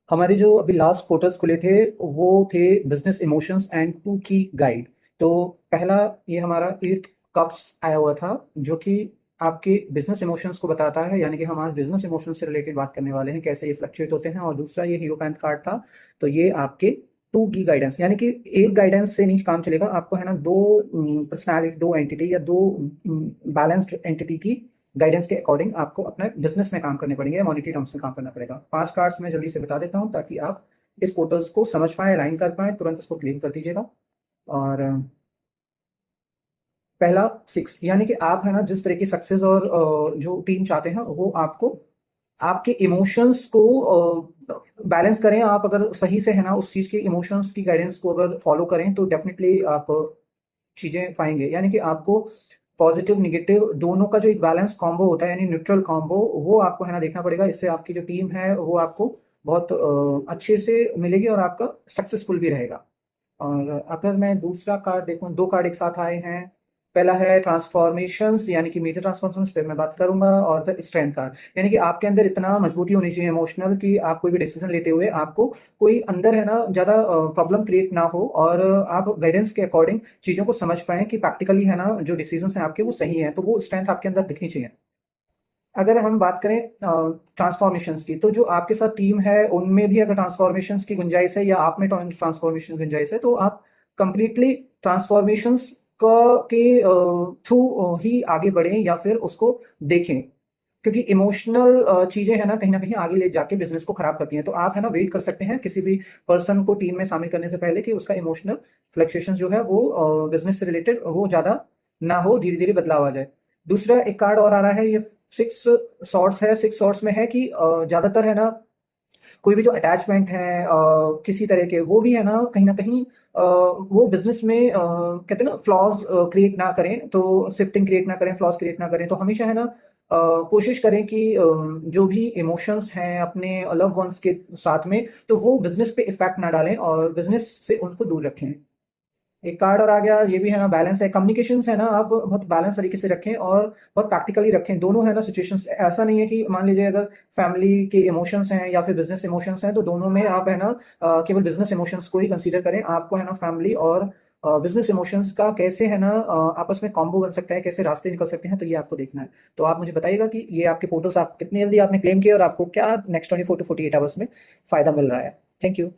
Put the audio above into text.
हमारे जो अभी लास्ट पोर्टल्स खुले थे वो थे बिजनेस इमोशंस एंड टू की गाइड। तो पहला ये हमारा 8th कप्स आया हुआ था जो कि आपके बिजनेस इमोशंस को बताता है, यानी कि हम आज बिजनेस इमोशंस से रिलेटेड बात करने वाले हैं, कैसे ये फ्लक्चुएट होते हैं। और दूसरा ये हीरो पैंथ कार्ड था, तो ये आपके टू की गाइडेंस, यानी कि एक गाइडेंस से नहीं काम चलेगा, आपको है ना दो पर्सनैलिटी, दो एंटिटी या दो बैलेंस्ड एंटिटी की गाइडेंस के अकॉर्डिंग आपको अपने बिजनेस में काम करने पड़ेंगे या मॉनिटरी टर्म्स में काम करना पड़ेगा। 5 कार्ड्स मैं जल्दी से बता देता हूँ ताकि आप इस पोर्टल्स को समझ पाएँ, अलाइन कर पाएँ, तुरंत इसको क्लेम कर दीजिएगा। और पहला 6, यानी कि आप है ना जिस तरह की सक्सेस और जो टीम चाहते हैं वो आपको आपके इमोशंस को बैलेंस करें। आप अगर सही से है ना उस चीज़ के इमोशंस की गाइडेंस को अगर फॉलो करें तो डेफिनेटली आप चीज़ें पाएँगे। यानी कि आपको पॉजिटिव, नेगेटिव दोनों का जो एक बैलेंस कॉम्बो होता है, यानी न्यूट्रल कॉम्बो, वो आपको है ना देखना पड़ेगा। इससे आपकी जो टीम है वो आपको बहुत अच्छे से मिलेगी और आपका सक्सेसफुल भी रहेगा। और अगर मैं दूसरा कार्ड देखूँ, 2 कार्ड एक साथ आए हैं। पहला है ट्रांसफॉर्मेशंस, यानी कि मेजर ट्रांसफॉर्मेशंस पे मैं बात करूँगा, और द स्ट्रेंथ कार्ड, यानी कि आपके अंदर इतना मजबूती होनी चाहिए इमोशनल कि आप कोई भी डिसीजन लेते हुए आपको कोई अंदर है ना ज़्यादा प्रॉब्लम क्रिएट ना हो, और आप गाइडेंस के अकॉर्डिंग चीज़ों को समझ पाएँ कि प्रैक्टिकली है ना जो डिसीजंस हैं आपके वो सही हैं, तो वो स्ट्रेंथ आपके अंदर दिखनी चाहिए। अगर हम बात करें ट्रांसफॉर्मेशंस की, तो जो आपके साथ टीम है उनमें भी अगर ट्रांसफॉर्मेशंस की गुंजाइश है या आप में ट्रांसफॉर्मेशन की गुंजाइश है, तो आप कंप्लीटली ट्रांसफॉर्मेशंस के थ्रू ही आगे बढ़ें या फिर उसको देखें, क्योंकि इमोशनल चीज़ें हैं ना कहीं न कहीं आगे ले जाके बिज़नेस को खराब करती हैं। तो आप है ना वेट कर सकते हैं किसी भी पर्सन को टीम में शामिल करने से पहले कि उसका इमोशनल फ्लक्चुएशंस जो है वो बिज़नेस से रिलेटेड वो ज़्यादा ना हो, धीरे-धीरे बदलाव आ जाए। दूसरा एक कार्ड और आ रहा है, ये 6 सॉर्ड्स है। 6 सॉर्ड्स में है कि ज़्यादातर है ना कोई भी जो अटैचमेंट है किसी तरह के, वो भी है ना कहीं न कहीं वो बिज़नेस में कहते हैं ना फ्लॉज़ क्रिएट ना करें, तो शिफ्टिंग क्रिएट ना करें, फ्लॉज़ क्रिएट ना करें। तो हमेशा है ना कोशिश करें कि जो भी इमोशंस हैं अपने लव्ड वन्स के साथ में, तो वो बिज़नेस पे इफ़ेक्ट ना डालें और बिज़नेस से उनको दूर रखें। एक कार्ड और आ गया, ये भी है ना बैलेंस है। कम्युनिकेशंस है ना आप बहुत बैलेंस तरीके से रखें और बहुत प्रैक्टिकली रखें। दोनों है ना सिचुएशंस, ऐसा नहीं है कि मान लीजिए अगर फैमिली के इमोशंस हैं या फिर बिज़नेस इमोशंस हैं, तो दोनों में आप है ना केवल बिज़नेस इमोशंस को ही कंसीडर करें। आपको है ना फैमिली और बिज़नेस इमोशंस का कैसे है ना आपस में कॉम्बो बन सकता है, कैसे रास्ते निकल सकते हैं, तो ये आपको देखना है। तो आप मुझे बताइएगा कि ये आपके पोर्टल्स आप कितनी जल्दी आपने क्लेम किए और आपको क्या नेक्स्ट 24 टू 48 आवर्स में फ़ायदा मिल रहा है। Thank you.